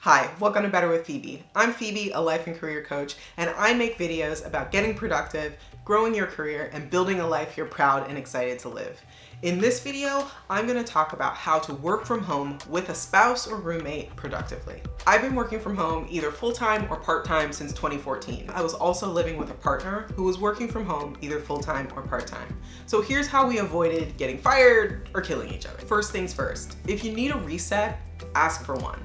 Hi, welcome to Better with Phoebe. I'm Phoebe, a life and career coach, and I make videos about getting productive, growing your career, and building a life you're proud and excited to live. In this video, I'm going to talk about how to work from home with a spouse or roommate productively. I've been working from home either full-time or part-time since 2014. I was also living with a partner who was working from home either full-time or part-time. So here's how we avoided getting fired or killing each other. First things first, if you need a reset, ask for one.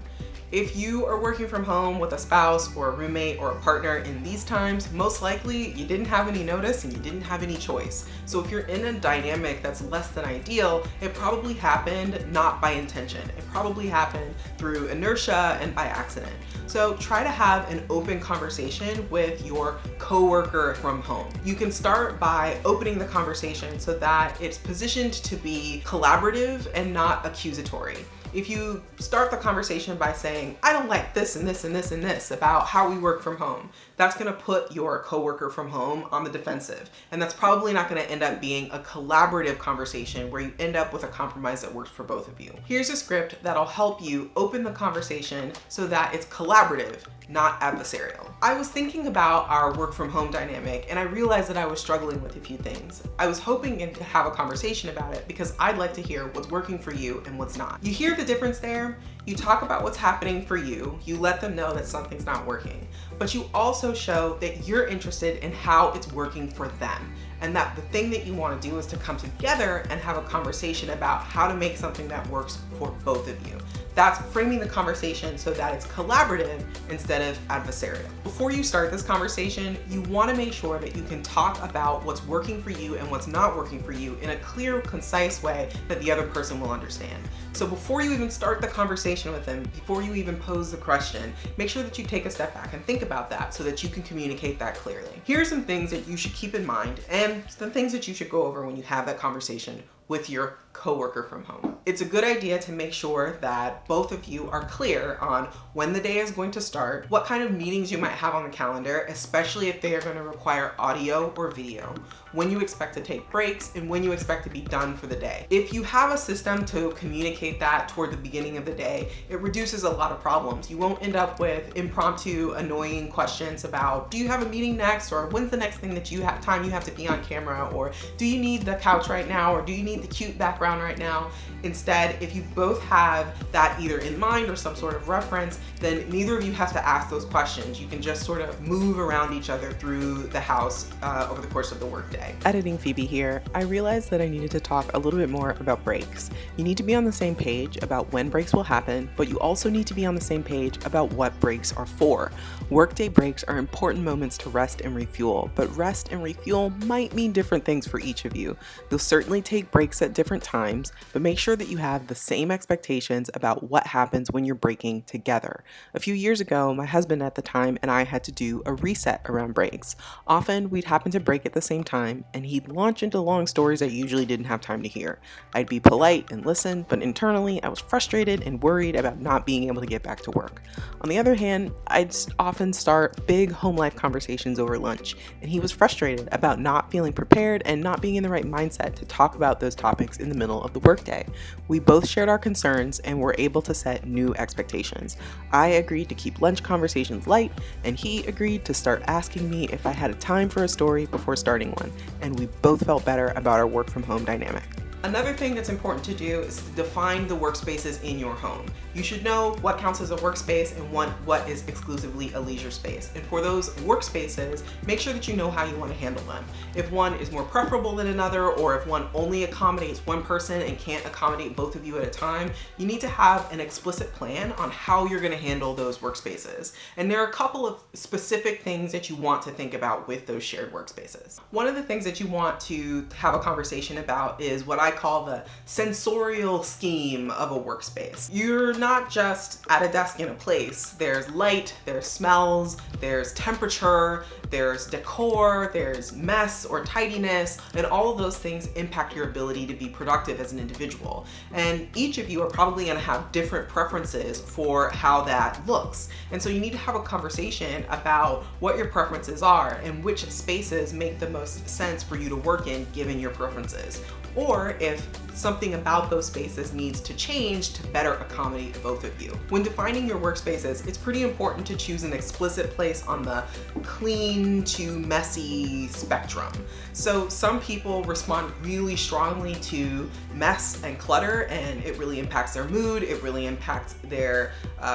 If you are working from home with a spouse or a roommate or a partner in these times, most likely you didn't have any notice and you didn't have any choice. So if you're in a dynamic that's less than ideal, it probably happened not by intention. It probably happened through inertia and by accident. So try to have an open conversation with your coworker from home. You can start by opening the conversation so that it's positioned to be collaborative and not accusatory. If you start the conversation by saying, I don't like this and this and this and this about how we work from home, that's gonna put your coworker from home on the defensive. And that's probably not gonna end up being a collaborative conversation where you end up with a compromise that works for both of you. Here's a script that'll help you open the conversation so that it's collaborative, not adversarial. I was thinking about our work from home dynamic and I realized that I was struggling with a few things. I was hoping to have a conversation about it because I'd like to hear what's working for you and what's not. You hear the difference there? You talk about what's happening for you, you let them know that something's not working, but you also show that you're interested in how it's working for them. And that the thing that you want to do is to come together and have a conversation about how to make something that works for both of you. That's framing the conversation so that it's collaborative instead of adversarial. Before you start this conversation, you want to make sure that you can talk about what's working for you and what's not working for you in a clear, concise way that the other person will understand. So before you even start the conversation with them, before you even pose the question, make sure that you take a step back and think about that so that you can communicate that clearly. Here are some things that you should keep in mind and some things that you should go over when you have that conversation with your coworker from home. It's a good idea to make sure that both of you are clear on when the day is going to start, what kind of meetings you might have on the calendar, especially if they are going to require audio or video, when you expect to take breaks, and when you expect to be done for the day. If you have a system to communicate that toward the beginning of the day, it reduces a lot of problems. You won't end up with impromptu, annoying questions about, do you have a meeting next? Or when's the next thing that you have time you have to be on camera? Or do you need the couch right now? Or do you need the cute background right now? Instead, if you both have that either in mind or some sort of reference, then neither of you have to ask those questions. You can just sort of move around each other through the house over the course of the workday. Editing Phoebe here, I realized that I needed to talk a little bit more about breaks. You need to be on the same page about when breaks will happen, but you also need to be on the same page about what breaks are for. Workday breaks are important moments to rest and refuel, but rest and refuel might mean different things for each of you. You'll certainly take breaks at different times, but make sure that you have the same expectations about what happens when you're breaking together. A few years ago, my husband at the time and I had to do a reset around breaks. Often we'd happen to break at the same time and he'd launch into long stories I usually didn't have time to hear. I'd be polite and listen, but internally I was frustrated and worried about not being able to get back to work. On the other hand, I'd often start big home life conversations over lunch, and he was frustrated about not feeling prepared and not being in the right mindset to talk about those topics in the middle of the workday. We both shared our concerns and were able to set new expectations. I agreed to keep lunch conversations light, and he agreed to start asking me if I had a time for a story before starting one, and we both felt better about our work from home dynamic. Another thing that's important to do is to define the workspaces in your home. You should know what counts as a workspace and what is exclusively a leisure space. And for those workspaces, make sure that you know how you want to handle them. If one is more preferable than another, or if one only accommodates one person and can't accommodate both of you at a time, you need to have an explicit plan on how you're going to handle those workspaces. And there are a couple of specific things that you want to think about with those shared workspaces. One of the things that you want to have a conversation about is what I call the sensorial scheme of a workspace. You're not just at a desk in a place. There's light, there's smells, there's temperature, there's decor, there's mess or tidiness, and all of those things impact your ability to be productive as an individual. And each of you are probably going to have different preferences for how that looks. And so you need to have a conversation about what your preferences are and which spaces make the most sense for you to work in given your preferences. or if something about those spaces needs to change to better accommodate both of you. When defining your workspaces, it's pretty important to choose an explicit place on the clean to messy spectrum. So some people respond really strongly to mess and clutter, and it really impacts their mood, it really impacts their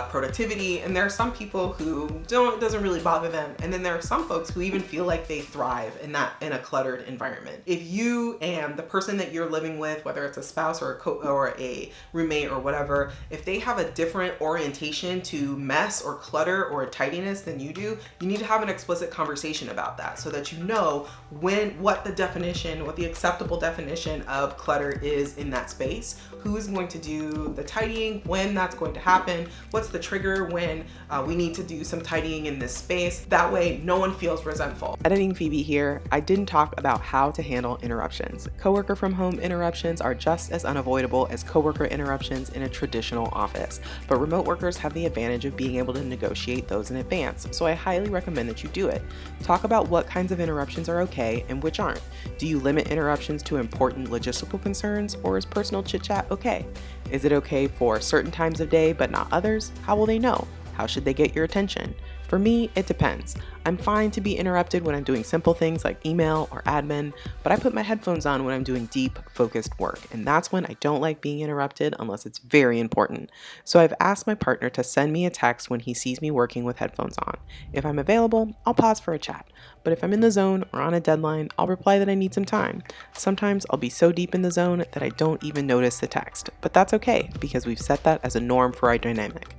productivity, and there are some people who it doesn't really bother them, and then there are some folks who even feel like they thrive in a cluttered environment. If you and the person that you're living with, whether it's a spouse or a roommate or whatever, if they have a different orientation to mess or clutter or tidiness than you do, you need to have an explicit conversation about that so that you know what the acceptable definition of clutter is in that space, who is going to do the tidying, when that's going to happen, what's the trigger when we need to do some tidying in this space. That way no one feels resentful. Editing Phoebe here. I didn't talk about how to handle interruptions. Coworker from home interruptions are just as unavoidable as coworker interruptions in a traditional office, but remote workers have the advantage of being able to negotiate those in advance, so I highly recommend that you do it. Talk about what kinds of interruptions are okay and which aren't. Do you limit interruptions to important logistical concerns, or is personal chit-chat okay? Is it okay for certain times of day but not others? How will they know? How should they get your attention? For me, it depends. I'm fine to be interrupted when I'm doing simple things like email or admin, but I put my headphones on when I'm doing deep, focused work, and that's when I don't like being interrupted unless it's very important. So I've asked my partner to send me a text when he sees me working with headphones on. If I'm available, I'll pause for a chat, but if I'm in the zone or on a deadline, I'll reply that I need some time. Sometimes I'll be so deep in the zone that I don't even notice the text, but that's okay because we've set that as a norm for our dynamic.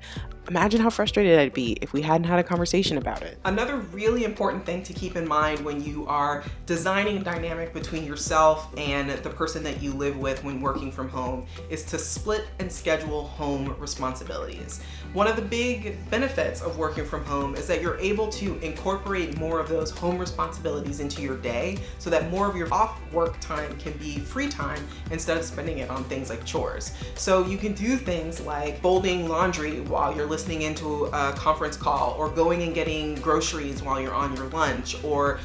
Imagine how frustrated I'd be if we hadn't had a conversation about it. Another really important thing to keep in mind when you are designing a dynamic between yourself and the person that you live with when working from home is to split and schedule home responsibilities. One of the big benefits of working from home is that you're able to incorporate more of those home responsibilities into your day so that more of your off work time can be free time instead of spending it on things like chores. So you can do things like folding laundry while you're listening into a conference call, or going and getting groceries while you're on your lunch, or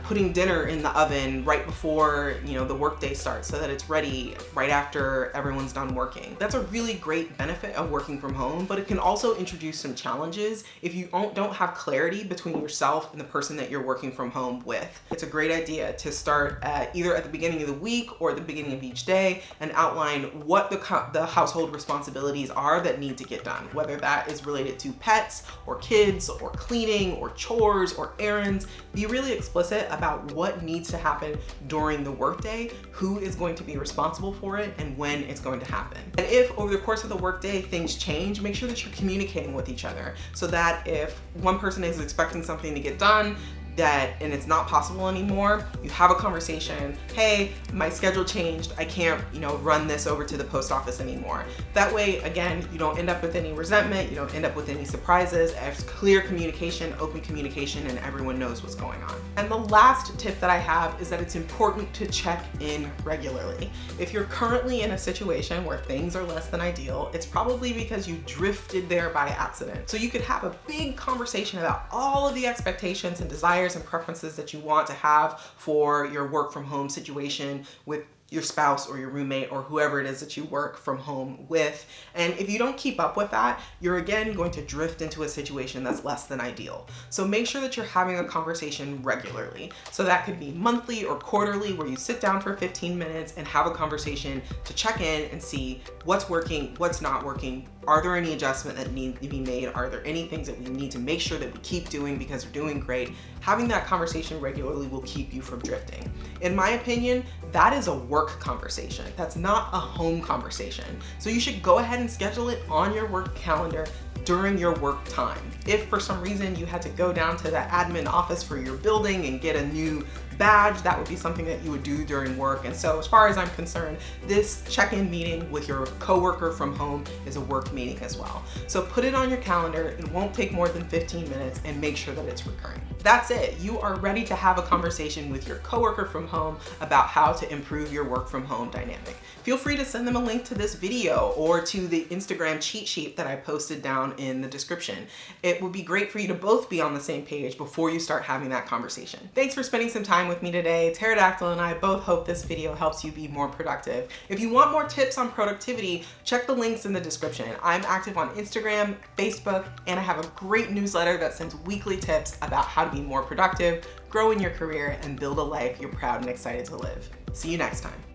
putting dinner in the oven right before the workday starts so that it's ready right after everyone's done working. That's a really great benefit of working from home, but it can also introduce some challenges if you don't have clarity between yourself and the person that you're working from home with. It's a great idea to start either at the beginning of the week or the beginning of each day and outline what the household responsibilities are that need to get done, whether that is related to pets or kids or cleaning or chores or errands. Be really explicit about what needs to happen during the workday, who is going to be responsible for it, and when it's going to happen. And if over the course of the workday things change, make sure that you're communicating with each other so that if one person is expecting something to get done and it's not possible anymore, you have a conversation. Hey, my schedule changed. I can't, run this over to the post office anymore. That way, again, you don't end up with any resentment. You don't end up with any surprises. There's clear communication, open communication, and everyone knows what's going on. And the last tip that I have is that it's important to check in regularly. If you're currently in a situation where things are less than ideal, it's probably because you drifted there by accident. So you could have a big conversation about all of the expectations and desires and preferences that you want to have for your work from home situation with your spouse or your roommate or whoever it is that you work from home with. And if you don't keep up with that, you're again going to drift into a situation that's less than ideal. So make sure that you're having a conversation regularly. So that could be monthly or quarterly, where you sit down for 15 minutes and have a conversation to check in and see what's working, what's not working. Are there any adjustments that need to be made? Are there any things that we need to make sure that we keep doing because we're doing great? Having that conversation regularly will keep you from drifting. In my opinion, that is a work conversation. That's not a home conversation. So you should go ahead and schedule it on your work calendar during your work time. If for some reason you had to go down to the admin office for your building and get a new badge, that would be something that you would do during work. And so as far as I'm concerned, this check-in meeting with your coworker from home is a work meeting as well. So put it on your calendar. It won't take more than 15 minutes, and make sure that it's recurring. That's it. You are ready to have a conversation with your coworker from home about how to improve your work from home dynamic. Feel free to send them a link to this video or to the Instagram cheat sheet that I posted down in the description. It would be great for you to both be on the same page before you start having that conversation. Thanks for spending some time time with me today. Pterodactyl and I both hope this video helps you be more productive. If you want more tips on productivity, check the links in the description. I'm active on Instagram, Facebook, and I have a great newsletter that sends weekly tips about how to be more productive, grow in your career, and build a life you're proud and excited to live. See you next time.